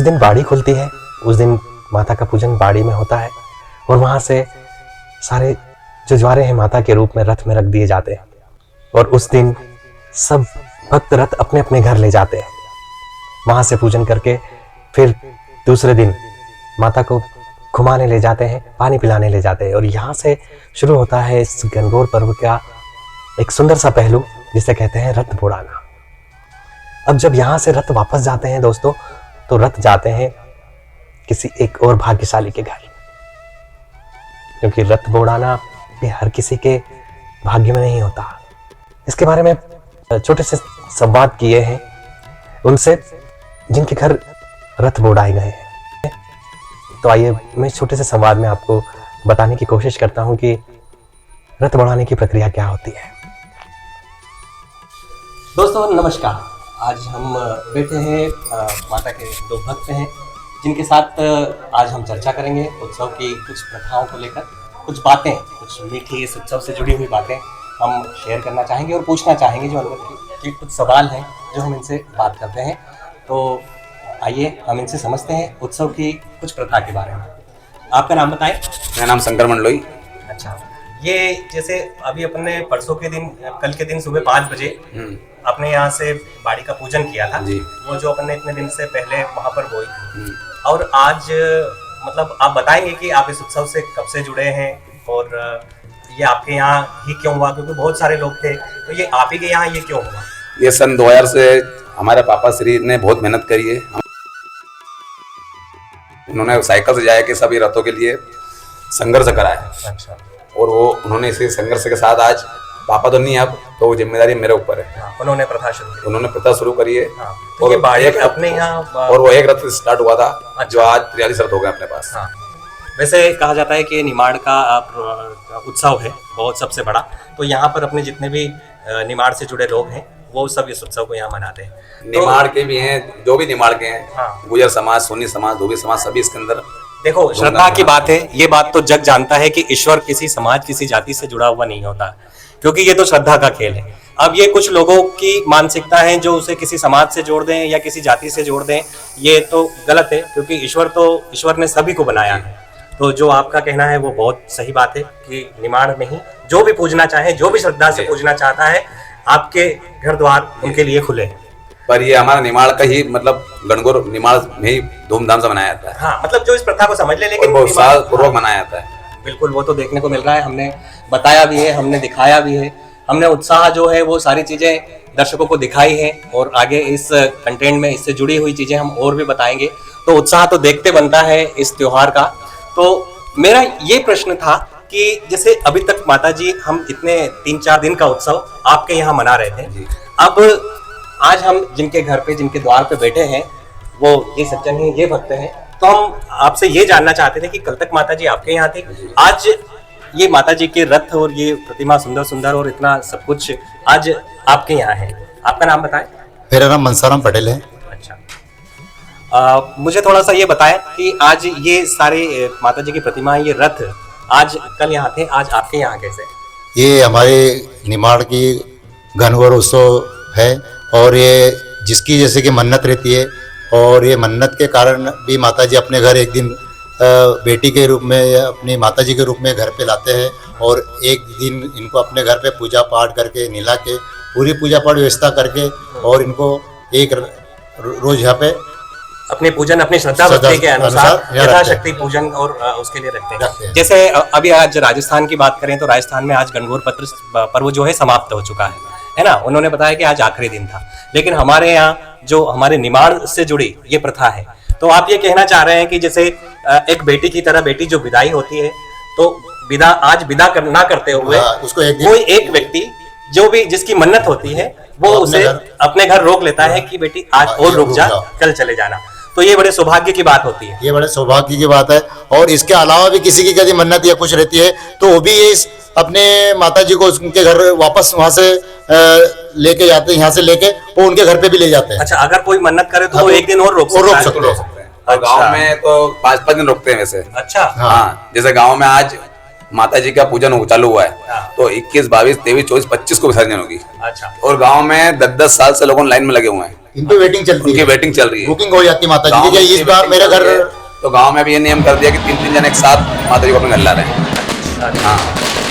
दिन बाड़ी खुलती है, उस दिन माता का पूजन बाड़ी में होता है और वहाँ से सारे जो ज्वारे हैं माता के रूप में रथ में रख दिए जाते हैं और उस दिन सब भक्त रथ अपने अपने घर ले जाते हैं। वहाँ से पूजन करके फिर दूसरे दिन माता को घुमाने ले जाते हैं, पानी पिलाने ले जाते हैं और यहाँ से शुरू होता है इस गणगौर पर्व का एक सुंदर सा पहलू जिसे कहते हैं रथ बुड़ाना। अब जब यहाँ से रथ वापस जाते हैं दोस्तों, तो रथ जाते हैं किसी एक और भाग्यशाली के घर, क्योंकि रथ बुड़ाना भी हर किसी के भाग्य में नहीं होता। इसके बारे में छोटे से संवाद किए हैं उनसे जिनके घर रथ बुड़ाए गए हैं। तो आइए मैं छोटे से संवाद में आपको बताने की कोशिश करता हूं कि रथ बुड़ाने की प्रक्रिया क्या होती है। दोस्तों नमस्कार, आज हम बैठे हैं माता के दो भक्त हैं जिनके साथ आज हम चर्चा करेंगे उत्सव की कुछ प्रथाओं को लेकर, कुछ बातें, कुछ मीठी इस उत्सव से जुड़ी हुई बातें हम शेयर करना चाहेंगे और पूछना चाहेंगे जो अंदर के कुछ सवाल हैं जो हम इनसे बात करते हैं। तो आइए हम इनसे समझते हैं उत्सव की कुछ प्रथा के बारे में। आपका नाम बताएं। मेरा नाम शंकर मंडलोई। अच्छा, ये जैसे अभी अपने परसों के दिन, कल के दिन सुबह 5 बजे अपने यहाँ से बाड़ी का पूजन किया था जी। वो जो अपने इतने दिन से पहले वहाँ पर बोई थी, और आज मतलब आप बताएंगे कि आप इस उत्सव से कब से जुड़े हैं और ये आपके यहाँ ही क्यों हुआ, क्योंकि बहुत सारे लोग थे, तो ये आप ही के यहाँ ये क्यों हुआ? ये सन 2000 से हमारे पापा श्री ने बहुत मेहनत करी है। उन्होंने साइकिल से जाया कि सभी रथों के लिए संघर्ष करा है। अच्छा। और वो उन्होंने इसी संघर्ष के साथ आज पापा तो नहीं, अब तो वो जिम्मेदारी मेरे ऊपर है। उन्होंने प्रथा शुरू की। उन्होंने प्रथा शुरू करी है। तो ये बाड़ी अपने यहाँ और वो एक रथ स्टार्ट हुआ था जो आज 43 रथ हो गए अपने पास। वैसे कहा जाता है कि निमाड़ का उत्सव है बहुत सबसे बड़ा, तो यहाँ पर अपने जितने भी निमाड़ से जुड़े लोग हैं वो सब इस उत्सव को यहाँ मनाते हैं। निमाड़ के भी हैं, जो भी निमाड़ के हैं, गुजर समाज, सोनी समाज, धोबी समाज, सभी इसके अंदर। देखो, श्रद्धा की बात है, ये बात तो जग जानता है कि ईश्वर किसी समाज, किसी जाति से जुड़ा हुआ नहीं होता, क्योंकि ये तो श्रद्धा का खेल है। अब ये कुछ लोगों की मानसिकता है जो उसे किसी समाज से जोड़ दें या किसी जाति से जोड़ दें, ये तो गलत है, क्योंकि ईश्वर ने सभी को बनाया है। तो जो आपका कहना है वो बहुत सही बात है कि निमाड़ में ही जो भी पूजना चाहे, जो भी श्रद्धा से पूजना चाहता है, आपके घर द्वार उनके लिए खुले। पर ये हमारा निमाड़ का ही मतलब गणगौर निमाड़ में ही धूमधाम से मनाया जाता है। हाँ, मतलब जो इस प्रथा को समझ ले, लेकिन बहुत साल पूर्वक मनाया जाता है। बिल्कुल, वो तो देखने को मिल रहा है, हमने बताया भी है, हमने दिखाया भी है, हमने उत्साह जो है वो सारी चीजें दर्शकों को दिखाई है और आगे इस कंटेंट में इससे जुड़ी हुई चीजें हम और भी बताएंगे। तो उत्साह तो देखते बनता है इस त्योहार का। तो मेरा ये प्रश्न था कि जैसे अभी तक माता जी हम इतने 3-4 दिन का उत्सव आपके यहाँ मना रहे थे, अब आज हम जिनके घर पे, जिनके द्वार पे बैठे हैं, वो ये सज्जन हैं, ये भक्त हैं, तो हम आपसे ये जानना चाहते थे कि कल तक माता जी आपके यहाँ थी, आज ये माता जी के रथ और ये प्रतिमा सुंदर सुंदर और इतना सब कुछ आज आपके यहाँ है। आपका नाम बताएं। मेरा नाम मनसाराम पटेल है। अच्छा, मुझे थोड़ा सा ये बताएं कि आज ये सारे माता जी की प्रतिमा, ये रथ आज कल यहाँ थे, आज आपके यहाँ कैसे? ये हमारे निमाड़ की गणगौर उत्सव है और ये जिसकी जैसे कि मन्नत रहती है, और ये मन्नत के कारण भी माता जी अपने घर एक दिन बेटी के रूप में या अपनी माता जी के रूप में घर पे लाते हैं, और एक दिन इनको अपने घर पे पूजा पाठ करके, निला के पूरी पूजा पाठ व्यवस्था करके, और इनको एक रोज यहाँ पे अपने पूजन, अपनी श्रद्धा भक्ति के अनुसार यथाशक्ति पूजन और उसके लिए रखते हैं। जैसे अभी आज राजस्थान की बात करें तो राजस्थान में आज गणगौर पर्व जो है समाप्त हो चुका है ना। उन्होंने बताया कि आज आखिरी दिन था, लेकिन हमारे यहाँ जो हमारे निमाड़ से जुड़ी ये प्रथा है, तो आप ये कहना चाह रहे हैं कि जैसे एक बेटी की तरह बेटी जो विदाई होती है, तो आज विदा ना करते हुए कोई एक व्यक्ति जो भी जिसकी मन्नत होती है वो उसे अपने घर रोक लेता है कि बेटी आज और रुक जा, कल चले जाना। तो ये बड़े सौभाग्य की बात होती है। ये बड़े सौभाग्य की बात है। और इसके अलावा भी किसी की यदि मन्नत या कुछ रहती है तो वो भी ये अपने माता जी को उनके घर वापस वहां से लेके जाते हैं, यहाँ से लेके वो उनके घर पे भी ले जाते हैं। अच्छा, अगर कोई मन्नत करे तो वो एक दिन और रोक सकते हैं। और गांव में तो 5-5 दिन रुकते हैं वैसे। अच्छा, हाँ, जैसे गांव में आज माता जी का पूजन चालू हुआ है, तो 21, 22, 23, 24, 25 को विसर्जन होगी। अच्छा। और गांव में 10-10 साल से लोगों लाइन में लगे हुए हैं, इनकी वेटिंग चलती उनकी है, वेटिंग चल रही है। बुकिंग हो जाती है माता जी गाँव की। में क्या इस इतनी बार वेटिंग मेरे चल रही घर है, तो गांव में भी ये नियम कर दिया कि 3-3 जन एक साथ माता जी को अपने घर ला रहे हैं। हाँ,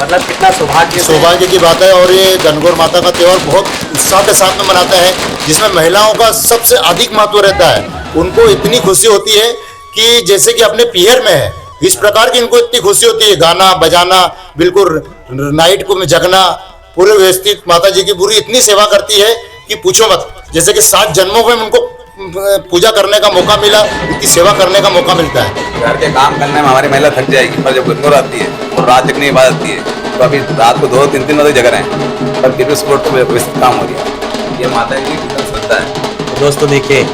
मतलब कितना सौभाग्य से- सौभाग्य की बात है। और ये गणगौर माता का त्यौहार बहुत उत्साह के साथ में मनाते हैं, जिसमें महिलाओं का सबसे अधिक महत्व रहता है। उनको इतनी खुशी होती है कि जैसे कि अपने पियर में है, इस प्रकार की इनको इतनी खुशी होती है। गाना बजाना, बिल्कुल नाइट को में जगना, पूरे व्यवस्थित माता जी की पूरी इतनी सेवा करती है कि पूछो मत। जैसे कि 7 जन्मों में उनको पूजा करने का मौका मिला, इतनी सेवा करने का मौका मिलता है। घर के काम करने में हमारी महिला थक जाएगी, पर जब गणगौर आती है और रात जगने की बात आती है, तो अभी रात को 2-3 बजे जग रहे हैं, पर फिर भी उसको काम हो गया। ये माता जी की श्रद्धा है। तो दोस्तों देखिए,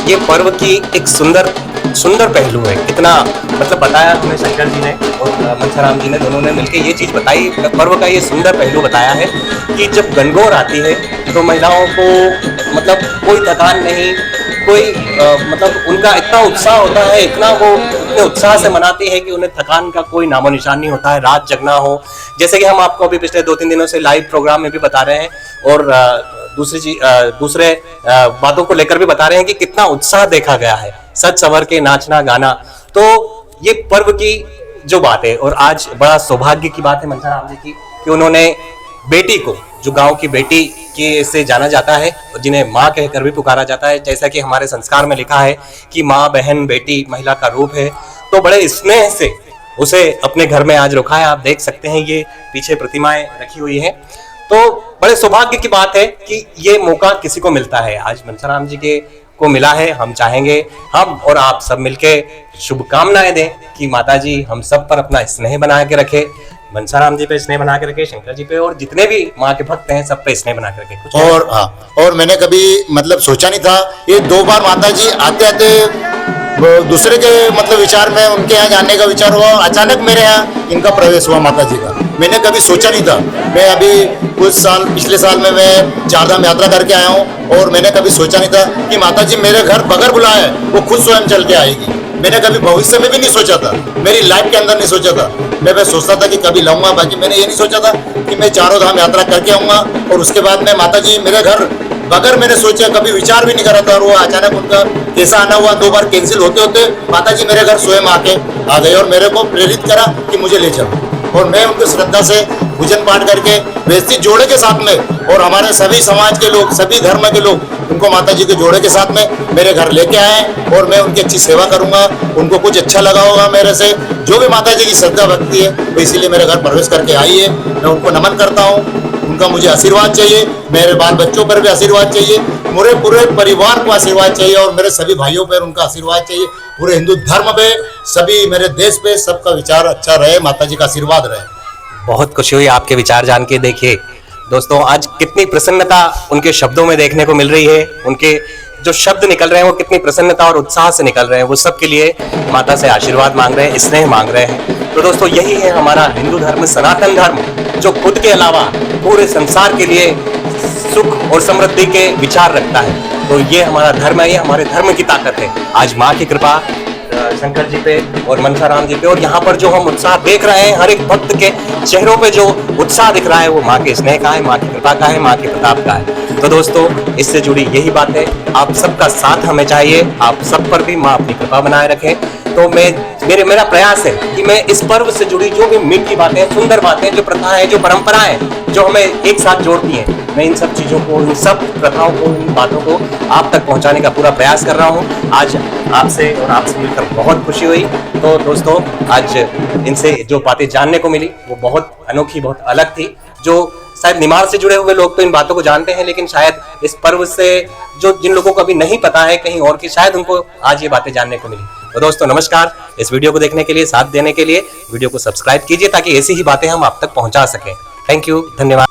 ये पर्व की एक सुंदर पहलू है। कितना मतलब बताया हमें शंकर जी ने और मनसाराम जी ने, दोनों ने मिलकर ये चीज़ बताई, पर्व का ये सुंदर पहलू बताया है कि जब गणगौर आती है तो महिलाओं को मतलब कोई थकान नहीं, कोई मतलब उनका इतना उत्साह होता है, इतना वो इतने उत्साह से मनाती है कि उन्हें थकान का कोई नामो निशान नहीं होता है। रात जगना हो, जैसे कि हम आपको अभी पिछले 2-3 दिनों से लाइव प्रोग्राम में भी बता रहे हैं और दूसरे बातों को लेकर भी बता रहे हैं कि कितना उत्साह देखा गया है, सच सवर के नाचना गाना। तो ये पर्व की जो बात है, और आज बड़ा सौभाग्य की बात है मनसाराम जी की कि उन्होंने बेटी को, जो गांव की बेटी के से जाना जाता है, जिन्हें माँ कहकर भी पुकारा जाता है, जैसा कि हमारे संस्कार में लिखा है कि माँ, बहन, बेटी महिला का रूप है, तो बड़े स्नेह से उसे अपने घर में आज रखा है। आप देख सकते हैं ये पीछे प्रतिमाएं रखी हुई हैं। तो बड़े सौभाग्य की बात है कि ये मौका किसी को मिलता है, आज मनसाराम जी के को मिला है। हम चाहेंगे हम और आप सब मिलके शुभकामनाएं दें कि माता जी हम सब पर अपना स्नेह बना के रखे, मनसाराम जी पे स्नेह बना के रखे, शंकर जी पे, और जितने भी माँ के भक्त हैं सब पे स्नेह बना के रखे। कुछ और हाँ, और मैंने कभी मतलब सोचा नहीं था, ये 2 बार माता जी आते आते दूसरे के मतलब विचार में उनके यहाँ जाने का विचार हुआ, अचानक मेरे यहाँ इनका प्रवेश हुआ माता जी का। मैंने कभी सोचा नहीं था। मैं अभी कुछ साल, पिछले साल में मैं 4 धाम यात्रा करके आया हूँ, और मैंने कभी सोचा नहीं था कि माता जी मेरे घर बगैर बुलाए वो खुद स्वयं चल के आएगी। मैंने कभी भविष्य में भी नहीं सोचा था, मेरी लाइफ के अंदर नहीं सोचा था। मैं सोचता था कि कभी लाऊंगा, बाकी मैंने ये नहीं सोचा था कि मैं 4 धाम यात्रा करके आऊंगा और उसके बाद में माता जी मेरे घर बगैर मैंने सोचा, कभी विचार भी नहीं करा था। और वो अचानक उनका कैसा आना हुआ, 2 बार कैंसिल होते होते माता जी मेरे घर स्वयं आके आ गए और मेरे को प्रेरित करा कि मुझे ले चलो। और मैं उनकी श्रद्धा से पूजन पाठ करके व्यवस्थित जोड़े के साथ में, और हमारे सभी समाज के लोग, सभी धर्म के लोग उनको माता जी के जोड़े के साथ में मेरे घर लेके आए, और मैं उनकी अच्छी सेवा करूंगा। उनको कुछ अच्छा लगा होगा मेरे से, जो भी माता जी की श्रद्धा भक्ति है, तो इसीलिए मेरे घर प्रवेश करके आई है। मैं उनको नमन करता हूँ, उनका मुझे आशीर्वाद चाहिए, मेरे बाल बच्चों पर भी आशीर्वाद चाहिए, मेरे पूरे परिवार को आशीर्वाद चाहिए, और मेरे सभी भाइयों पर उनका आशीर्वाद चाहिए, पूरे हिंदू धर्म पे, सभी मेरे देश पे सबका विचार अच्छा रहे, माता जी का आशीर्वाद रहे। बहुत खुशी हुई आपके विचार जान के। देखिए दोस्तों, आज कितनी प्रसन्नता उनके शब्दों में देखने को मिल रही है, उनके जो शब्द निकल रहे हैं वो कितनी प्रसन्नता और उत्साह से निकल रहे हैं। वो सबके लिए माता से आशीर्वाद मांग रहे हैं, स्नेह मांग रहे हैं। तो दोस्तों, यही है हमारा हिंदू धर्म, सनातन धर्म, जो खुद के अलावा पूरे संसार के लिए सुख और समृद्धि के विचार रखता है। तो ये हमारा धर्म है, ये हमारे धर्म की ताकत है। आज माँ की कृपा शंकर जी पे और मनसाराम जी पे, और यहाँ पर जो हम उत्साह देख रहे हैं, हर एक भक्त के चेहरों पे जो उत्साह दिख रहा है, वो माँ के स्नेह का है, माँ की कृपा का है, माँ के प्रताप का है। तो दोस्तों, इससे जुड़ी यही बात है, आप सबका साथ हमें चाहिए, आप सब पर भी माँ अपनी कृपा बनाए रखें। तो मेरा प्रयास है कि मैं इस पर्व से जुड़ी जो भी मीठी बातें, सुंदर बातें, जो प्रथाएं, जो परंपराएं जो हमें एक साथ जोड़ती हैं, मैं इन सब चीज़ों को, इन सब प्रथाओं को, इन बातों को आप तक पहुंचाने का पूरा प्रयास कर रहा हूं। आज आपसे और आपसे मिलकर बहुत खुशी हुई। तो दोस्तों, आज इनसे जो बातें जानने को मिली वो बहुत अनोखी, बहुत अलग थी। जो शायद निमाड़ से जुड़े हुए लोग तो इन बातों को जानते हैं, लेकिन शायद इस पर्व से जो जिन लोगों को अभी नहीं पता है कहीं और की, शायद उनको आज ये बातें जानने को मिली। तो दोस्तों नमस्कार, इस वीडियो को देखने के लिए, साथ देने के लिए वीडियो को सब्सक्राइब कीजिए ताकि ऐसी ही बातें हम आप तक पहुंचा सकें। थैंक यू, धन्यवाद।